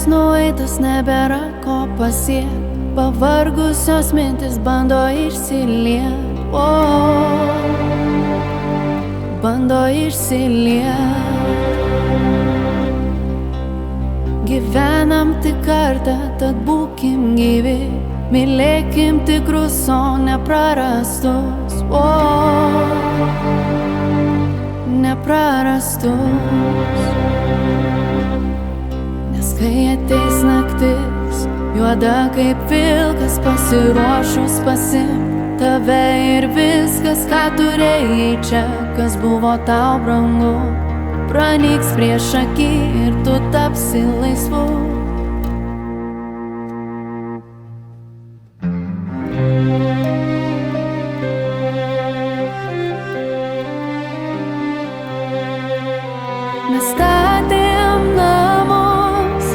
nueitas nebėra ko pasiekt, pavargusios mintis bando išsiliet, bando išsiliet. Gyvenam tik kartą, tad būkim gyvi, mylėkim tikrus, o ne prarastus, neprarastus. Nes kai ateis naktis, juoda kaip vilkas, pasiruošus pasiimt tave ir viskas, ką turėjai čia, kas buvo tau brangu, pranyks prieš akį ir tu tapsi laisvu. Mes statėm namus,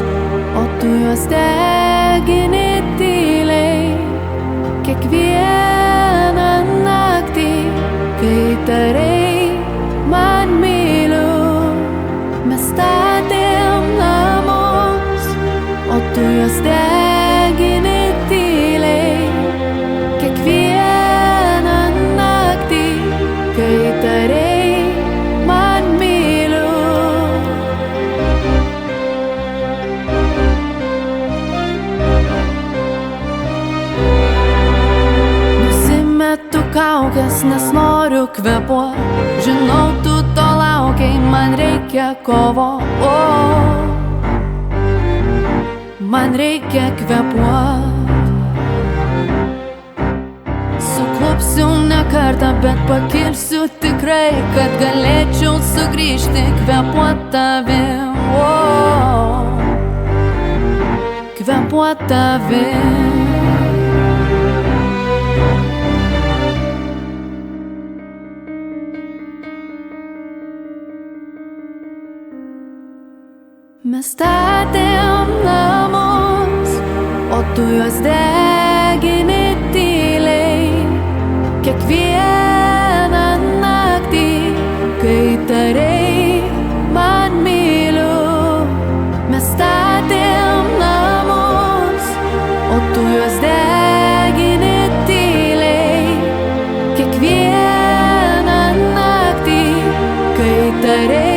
o tu juos degini tyliai. Kiekvieną naktį, kai tarai man myliu. Mes statėm namus, o tu juos degini tyliai. Kiekvieną naktį, kai tarai man myliu. Nusimetu kaukes, nes noriu kvėpuot. Žinau, tu to laukiai, man reikia kovo, man reikia kvėpuot. Suklupsiu ne kartą, bet pakilsiu tikrai, kad galėčiau sugrįžti, kvėpuot tavim, kvėpuot tavim. Mes statėm namus, o tu juos degini tyliai. Kiekvieną naktį, kai tarai man myliu. Mes statėm namus, o tu juos degini tyliai. Kiekvieną naktį, kai tarai